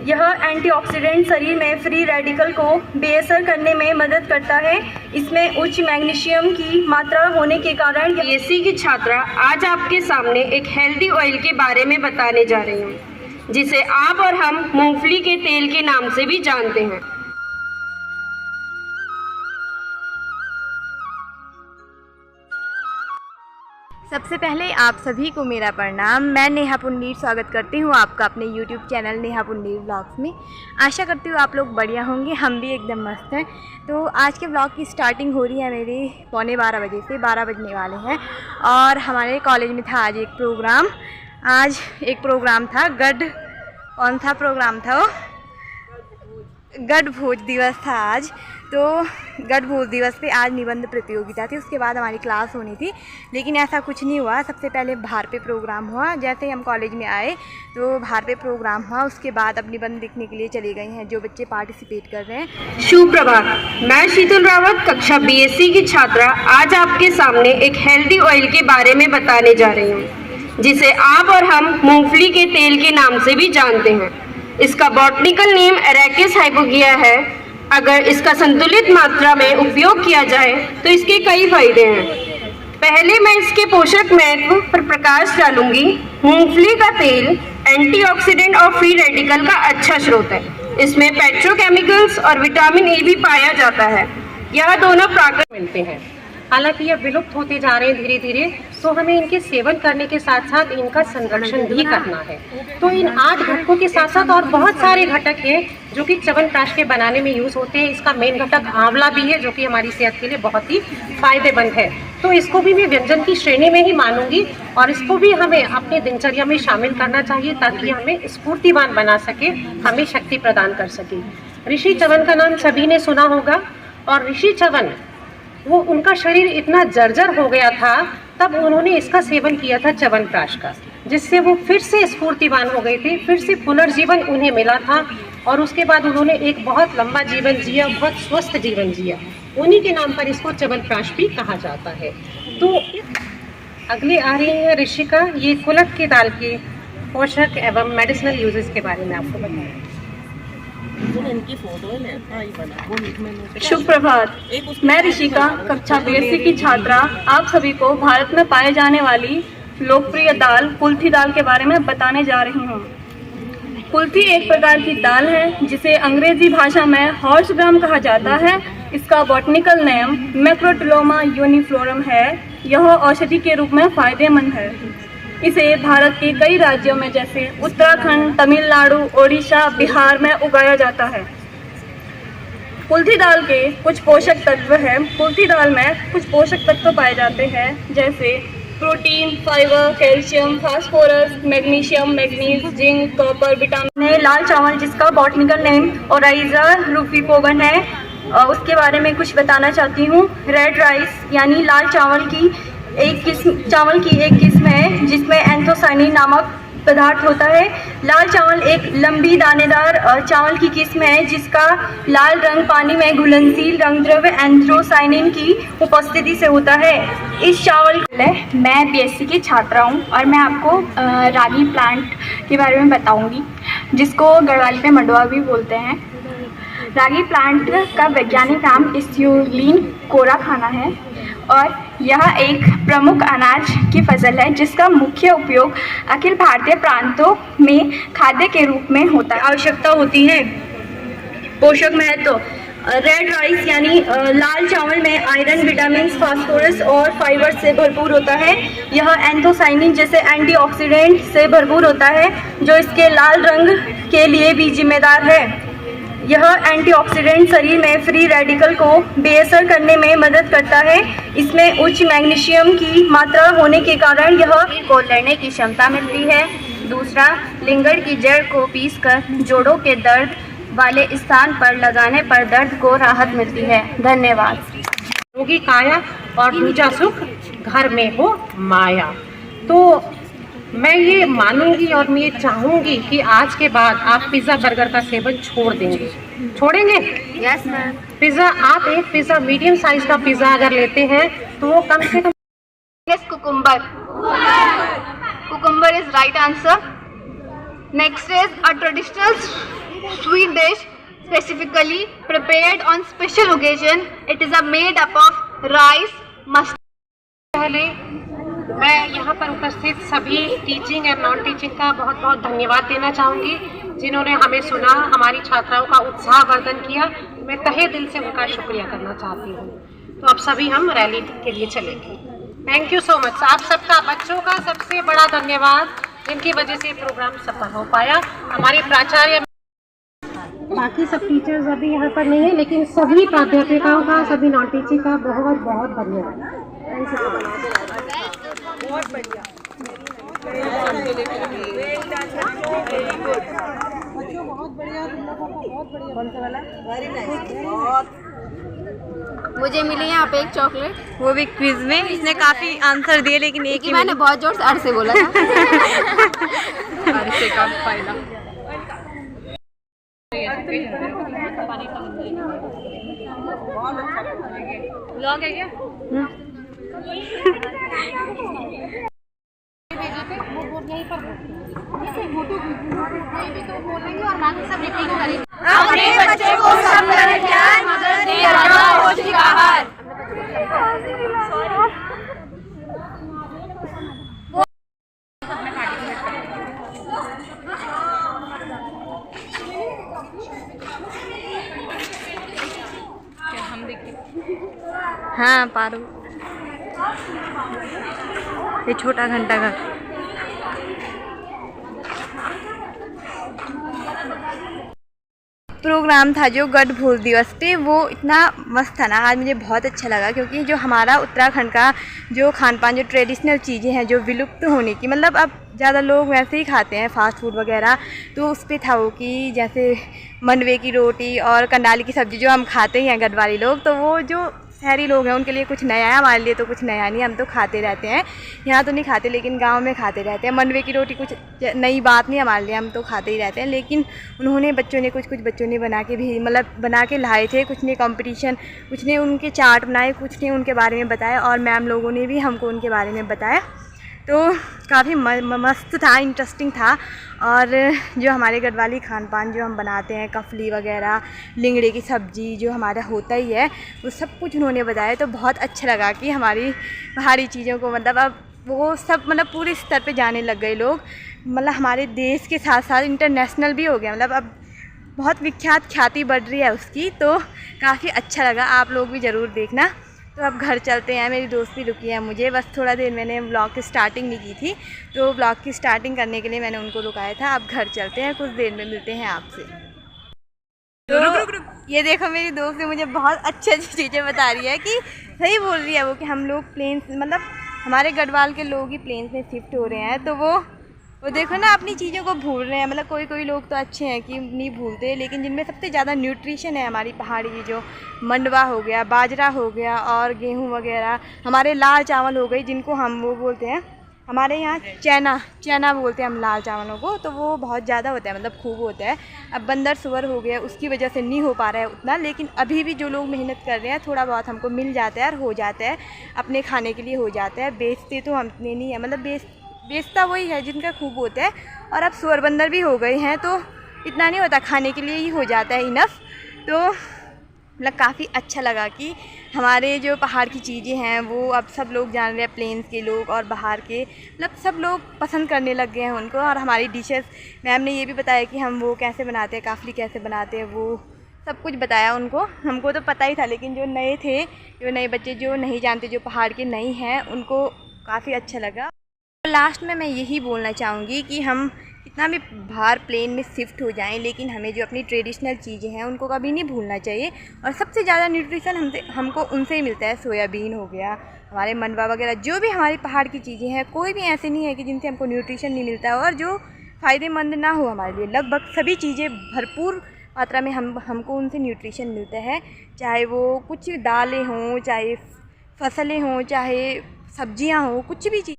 यह एंटीऑक्सीडेंट शरीर में फ्री रेडिकल को बेअसर करने में मदद करता है। इसमें उच्च मैग्नीशियम की मात्रा होने के कारण बीएससी की छात्रा आज आपके सामने एक हेल्दी ऑयल के बारे में बताने जा रही हूँ, जिसे आप और हम मूंगफली के तेल के नाम से भी जानते हैं। सबसे पहले आप सभी को मेरा प्रणाम। मैं नेहा पुन्नीर स्वागत करती हूँ आपका अपने YouTube चैनल नेहा पुन्नीर व्लॉग्स में। आशा करती हूँ आप लोग बढ़िया होंगे, हम भी एकदम मस्त हैं। तो आज के व्लॉग की स्टार्टिंग हो रही है मेरी 11:15 बजे से, 12 बजने वाले हैं। और हमारे कॉलेज में था आज एक प्रोग्राम। आज एक प्रोग्राम था कौन सा प्रोग्राम था वो? गढ़ भोज दिवस था आज। तो गढ़ भोज दिवस पे आज निबंध प्रतियोगिता थी, उसके बाद हमारी क्लास होनी थी, लेकिन ऐसा कुछ नहीं हुआ। सबसे पहले बाहर पे प्रोग्राम हुआ। जैसे ही हम कॉलेज में आए तो बाहर पे प्रोग्राम हुआ, उसके बाद अब निबंध लिखने के लिए चले गए हैं जो बच्चे पार्टिसिपेट कर रहे हैं। शुभ प्रभात, मैं शीतल रावत कक्षा बीएससी की छात्रा आज आपके सामने एक हेल्दी ऑयल के बारे में बताने जा रही हूँ, जिसे आप और हम मूंगफली के तेल के नाम से भी जानते हैं। इसका बॉटनिकल नेम एरेकिस हाइपोगिया है। अगर इसका संतुलित मात्रा में उपयोग किया जाए तो इसके कई फायदे हैं। पहले मैं इसके पोषक महत्व पर प्रकाश डालूंगी। मूंगफली का तेल एंटीऑक्सीडेंट और फ्री रेडिकल का अच्छा स्रोत है। इसमें पेट्रोकेमिकल्स और विटामिन ए भी पाया जाता है। यह दोनों प्राकृतिक मिलते हैं। हालांकि ये विलुप्त होते जा रहे हैं धीरे धीरे, तो हमें इनके सेवन करने के साथ साथ इनका संरक्षण भी करना है। तो इन 8 घटकों के साथ साथ और बहुत सारे घटक हैं जो कि च्यवनप्राश के बनाने में यूज़ होते हैं। इसका मेन घटक आंवला भी है जो कि हमारी सेहत के लिए बहुत ही फायदेमंद है। तो इसको भी मैं व्यंजन की श्रेणी में ही मानूंगी और इसको भी हमें अपने दिनचर्या में शामिल करना चाहिए ताकि हमें स्फूर्तिवान बना सके, हमें शक्ति प्रदान कर सके। ऋषि च्यवन का नाम सभी ने सुना होगा। और ऋषि च्यवन वो उनका शरीर इतना जर्जर हो गया था, तब उन्होंने इसका सेवन किया था च्यवनप्राश का, जिससे वो फिर से स्फूर्तिवान हो गए थे, फिर से पुनर्जीवन उन्हें मिला था। और उसके बाद उन्होंने एक बहुत लंबा जीवन जिया, बहुत स्वस्थ जीवन जिया। उन्हीं के नाम पर इसको च्यवनप्राश भी कहा जाता है। तो अगले आ रही है ऋषिका, ये कुलथ की दाल के पोषक एवं मेडिसिनल यूजेस के बारे में आपको बताएं। शुभ प्रभात, मैं ऋषिका कक्षा बीएससी की छात्रा आप सभी को भारत में पाए जाने वाली लोकप्रिय दाल कुल्थी दाल के बारे में बताने जा रही हूँ। कुल्थी एक प्रकार की दाल है जिसे अंग्रेजी भाषा में हॉर्स ग्राम कहा जाता है। इसका बॉटनिकल नेम मैक्रोटिलोमा यूनिफ्लोरम है। यह औषधि के रूप में फायदेमंद है। इसे भारत के कई राज्यों में जैसे उत्तराखंड, तमिलनाडु, ओडिशा, बिहार में उगाया जाता है। कुल्थी दाल के कुछ पोषक तत्व हैं। कुल्थी दाल में कुछ पोषक तत्व पाए जाते हैं जैसे protein, fibre, calcium, phosphorus, magnesium, manganese, zinc, copper, vitamin. लाल चावल जिसका बॉटनिकल नेम ओराइजा रूफिकोगन है, उसके बारे में कुछ बताना चाहती हूँ। रेड राइस यानी लाल चावल की एक किस्म है जिसमें एंथोसाइनिन नामक पदार्थ होता है। लाल चावल एक लंबी दानेदार चावल की किस्म है जिसका लाल रंग पानी में घुलनशील रंग द्रव्य एंथोसाइनिन की उपस्थिति से होता है। इस चावल मैं बीएससी की छात्रा हूँ और मैं आपको रागी प्लांट के बारे में बताऊँगी, जिसको गढ़वाली में मंडवा भी बोलते हैं। रागी प्लांट का वैज्ञानिक नाम इस्यूलिन कोरा खाना है और यह एक प्रमुख अनाज की फसल है जिसका मुख्य उपयोग अखिल भारतीय प्रांतों में खाद्य के रूप में आवश्यकता होती है। पोषक महत्व, रेड राइस यानी लाल चावल में आयरन, विटामिन, फास्फोरस और फाइबर से भरपूर होता है। यह एंथोसाइनिन जैसे एंटीऑक्सीडेंट से भरपूर होता है जो इसके लाल रंग के लिए भी जिम्मेदार है। यह एंटीऑक्सीडेंट शरीर में फ्री रेडिकल को बेअसर करने में मदद करता है। इसमें उच्च मैग्नीशियम की मात्रा होने के कारण यह को लड़ने की क्षमता मिलती है। दूसरा, लिंगड़ की जड़ को पीसकर जोड़ों के दर्द वाले स्थान पर लगाने पर दर्द को राहत मिलती है। धन्यवाद। रोगी काया और दूजा सुख घर में हो माया। तो मैं ये मानूंगी और मैं ये चाहूंगी कि आज के बाद आप पिज़्ज़ा बर्गर का सेवन छोड़ देंगे। छोड़ेंगे? Yes ma'am. पिज़्ज़ा, आप एक पिज़्ज़ा मीडियम साइज का पिज़्ज़ा अगर लेते हैं तो वो कम से कम cucumber is right answer. Next is a traditional sweet dish specifically prepared on special occasion. It is made up of rice, mustard. पहले मैं यहाँ पर उपस्थित सभी टीचिंग एंड नॉन टीचिंग का बहुत बहुत धन्यवाद देना चाहूँगी, जिन्होंने हमें सुना, हमारी छात्राओं का उत्साहवर्धन किया। मैं तहे दिल से उनका शुक्रिया करना चाहती हूँ। तो अब सभी हम रैली के लिए चलेंगे। Thank you so much. आप सबका, बच्चों का सबसे बड़ा धन्यवाद, जिनकी वजह से प्रोग्राम सफल हो पाया। हमारे प्राचार्य, बाकी सब टीचर्स अभी यहाँ पर नहीं है, लेकिन सभी प्राध्यापिकाओं का, सभी नॉन टीचिंग का बहुत बहुत धन्यवाद। बहुत बढ़िया। बहुत बढ़िया, तुम लोगों को बहुत बढ़िया। कौन सा वाला? Very nice. मुझे मिली यहाँ पे एक चॉकलेट, वो भी क्विज में। इसने काफ़ी आंसर दिए लेकिन एक ही मैंने बहुत जोर से अर से बोला था। अर से का फायदा। ब्लॉग है क्या? अपने बच्चे को समझ ज्ञान मदद दे रहा पौष्टिक आहार। हाँ पारो, ये छोटा घंटा घर। प्रोग्राम था जो गढ़ भूल दिवस पे, वो इतना मस्त था ना, आज मुझे बहुत अच्छा लगा, क्योंकि जो हमारा उत्तराखंड का जो खान पान, जो ट्रेडिशनल चीज़ें हैं जो विलुप्त होने की, मतलब अब ज़्यादा लोग वैसे ही खाते हैं फास्ट फूड वगैरह, तो उस पे था वो कि जैसे मंडवे की रोटी और कंडाली की सब्ज़ी जो हम खाते हैं गढ़वाली लोग, तो वो जो शहरी लोग हैं उनके लिए कुछ नया है, हमारे लिए तो कुछ नया नहीं, हम तो खाते रहते हैं। यहाँ तो नहीं खाते लेकिन गांव में खाते रहते हैं। मंडवे की रोटी कुछ नई बात नहीं हमारे लिए, हम तो खाते ही रहते हैं। लेकिन उन्होंने कुछ बच्चों ने बना के भी, मतलब बना के लाए थे, कुछ ने कंपटीशन, कुछ ने उनके चार्ट बनाए, कुछ ने उनके बारे में बताया, और मैम लोगों ने भी हमको उनके बारे में बताया। तो काफ़ी मस्त था, इंटरेस्टिंग था। और जो हमारे गढ़वाली खान पान जो हम बनाते हैं, कफली वगैरह, लिंगड़े की सब्ज़ी जो हमारा होता ही है, वो सब कुछ उन्होंने बताया। तो बहुत अच्छा लगा कि हमारी बाहरी चीज़ों को, मतलब अब वो सब मतलब पूरे स्तर पे जाने लग गए लोग, मतलब हमारे देश के साथ साथ इंटरनेशनल भी हो गया, मतलब अब बहुत विख्यात ख्याति बढ़ रही है उसकी। तो काफ़ी अच्छा लगा, आप लोग भी ज़रूर देखना। तो अब घर चलते हैं, मेरी दोस्त भी रुकी है मुझे, बस थोड़ा देर मैंने ब्लॉग की स्टार्टिंग नहीं की थी, तो ब्लॉग की स्टार्टिंग करने के लिए मैंने उनको रुकाया था। अब घर चलते हैं, कुछ देर में मिलते हैं आपसे। तो ये देखो, मेरी दोस्त ने मुझे बहुत अच्छी अच्छी चीज़ें बता रही है, कि सही बोल रही है वो, कि हम लोग प्लेन्स, मतलब हमारे गढ़वाल के लोग ही प्लेन्स में शिफ्ट हो रहे हैं, तो वो देखो ना अपनी चीज़ों को भूल रहे हैं। मतलब कोई लोग तो अच्छे हैं कि नहीं भूलते, लेकिन जिनमें सबसे ज़्यादा न्यूट्रिशन है हमारी पहाड़ी चीज़ों, मंडवा हो गया, बाजरा हो गया, और गेहूँ वगैरह, हमारे लाल चावल हो गई, जिनको हम वो बोलते हैं, हमारे यहाँ चना बोलते हैं हम लाल चावलों को, तो वो बहुत ज़्यादा होता है, मतलब खूब होता है। अब बंदर सुअर हो गया, उसकी वजह से नहीं हो पा रहा है उतना, लेकिन अभी भी जो लोग मेहनत कर रहे हैं, थोड़ा बहुत हमको मिल जाता है और हो जाता है, अपने खाने के लिए हो जाता है। बेचते तो हम इतने नहीं है, मतलब बेचता वही है जिनका खूब होता है। और अब सुअर बंदर भी हो गए हैं, तो इतना नहीं होता, खाने के लिए ही हो जाता है इनफ। तो मतलब काफ़ी अच्छा लगा कि हमारे जो पहाड़ की चीज़ें हैं वो अब सब लोग जान रहे हैं, प्लेन्स के लोग और बाहर के, मतलब सब लोग पसंद करने लग गए हैं उनको। और हमारी डिशेस, मैम ने ये भी बताया कि हम वो कैसे बनाते हैं, काफली कैसे बनाते हैं, वो सब कुछ बताया उनको। हमको तो पता ही था, लेकिन जो नए थे, जो नए बच्चे जो नहीं जानते, जो पहाड़ के नहीं हैं, उनको काफ़ी अच्छा लगा। लास्ट में मैं यही बोलना चाहूँगी कि हम कितना भी बाहर प्लेन में शिफ्ट हो जाएं, लेकिन हमें जो अपनी ट्रेडिशनल चीज़ें हैं उनको कभी नहीं भूलना चाहिए। और सबसे ज़्यादा न्यूट्रिशन हमको उनसे ही मिलता है। सोयाबीन हो गया, हमारे मंडवा वगैरह, जो भी हमारी पहाड़ की चीज़ें हैं, कोई भी ऐसे नहीं है कि जिनसे हमको न्यूट्रिशन नहीं मिलता है और जो फ़ायदेमंद ना हो हमारे लिए। लगभग सभी चीज़ें भरपूर मात्रा में हमको उनसे न्यूट्रिशन मिलता है, चाहे वो कुछ दालें हों, चाहे फसलें हों, चाहे सब्जियां हों, कुछ भी चीज़।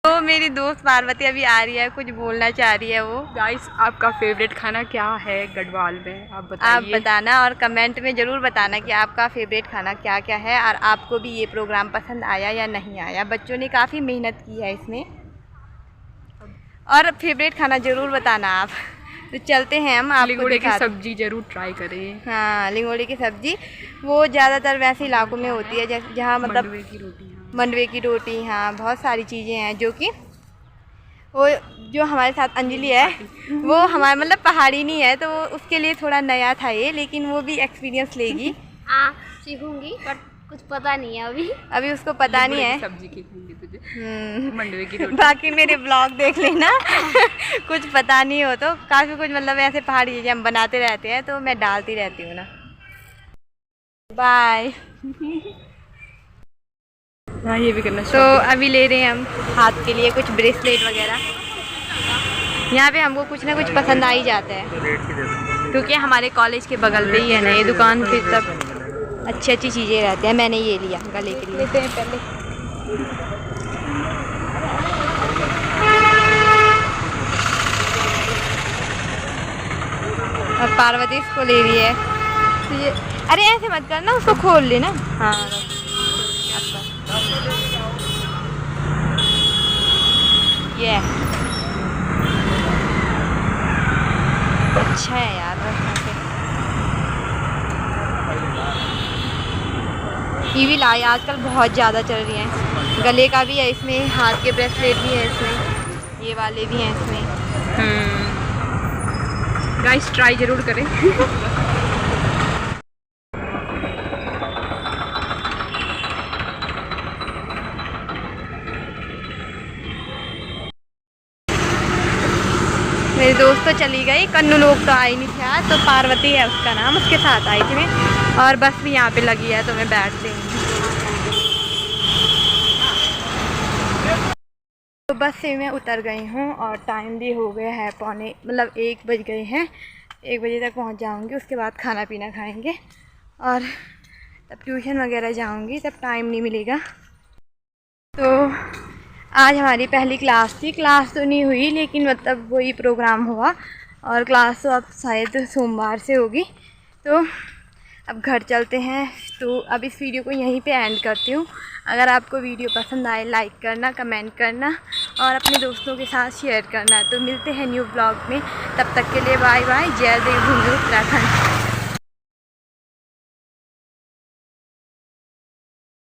तो मेरी दोस्त पार्वती अभी आ रही है, कुछ बोलना चाह रही है वो। गाइस, आपका फेवरेट खाना क्या है गढ़वाल में, आप बताइए। आप बताना और कमेंट में ज़रूर बताना कि आपका फेवरेट खाना क्या क्या है, और आपको भी ये प्रोग्राम पसंद आया या नहीं आया। बच्चों ने काफ़ी मेहनत की है इसमें, और फेवरेट खाना ज़रूर बताना आप। तो चलते हैं हम आपको लिंगोड़े की दिखाते। सब्जी जरूर ट्राई करें। हाँ, लिंगोड़े की सब्जी वो ज़्यादातर वैसे इलाकों में होती है जहाँ मतलब मंडुवे की रोटी, हाँ। मंडवे की रोटी, हाँ बहुत सारी चीज़ें हैं जो कि वो जो हमारे साथ अंजलि है वो हमारे मतलब पहाड़ी नहीं है, तो वो उसके लिए थोड़ा नया था ये, लेकिन वो भी एक्सपीरियंस लेगी। हाँ सीखूंगी, पर कुछ पता नहीं है अभी उसको पता नहीं है। सब्जी की दूंगी तुझे, मंडुवे की रोटी। बाकी मेरे ब्लॉग देख लेना कुछ पता नहीं हो तो काफ़ी कुछ मतलब ऐसे पहाड़ी चीज़ें हम बनाते रहते हैं तो मैं डालती रहती हूँ ना। बाय। हाँ ये भी करना। तो अभी ले रहे हैं हम हाथ के लिए कुछ ब्रेसलेट वगैरह। यहाँ पे हमको कुछ ना कुछ पसंद आ ही जाता है क्योंकि हमारे कॉलेज के बगल पे ही है ना ये दुकान, फिर सब अच्छी अच्छी चीज़ें रहती हैं। मैंने ये लिया गले के लिए। लेते हैं पहले। और पार्वती इसको ले रही है तो ये, अरे ऐसे मत करना, उसको खोल लेना। हाँ ये अच्छा है यार। ईवी लाई आजकल बहुत ज़्यादा चल रही हैं। गले का भी है इसमें, हाथ के ब्रेसलेट भी है इसमें, ये वाले भी हैं इसमें। गाइस ट्राई जरूर करें। मेरी दोस्त तो चली गई, कन्नू लोग तो आए नहीं थे आज, तो पार्वती है उसका नाम, उसके साथ आई थी मैं। और बस भी यहाँ पे लगी है तो मैं बैठती हूँ। तो बस से मैं उतर गई हूँ और टाइम भी हो गया है पौने मतलब 1 बज गए हैं। 1 बजे तक पहुँच जाऊँगी, उसके बाद खाना पीना खाएँगे और तब ट्यूशन वगैरह जाऊँगी, तब टाइम नहीं मिलेगा। तो आज हमारी पहली क्लास थी, क्लास तो नहीं हुई लेकिन मतलब वही प्रोग्राम हुआ, और क्लास तो अब शायद सोमवार से होगी। तो अब घर चलते हैं। तो अब इस वीडियो को यहीं पे एंड करती हूँ। अगर आपको वीडियो पसंद आए लाइक करना, कमेंट करना और अपने दोस्तों के साथ शेयर करना। तो मिलते हैं न्यू ब्लॉग में, तब तक के लिए बाय बाय। जय देवभूमि उत्तराखंड।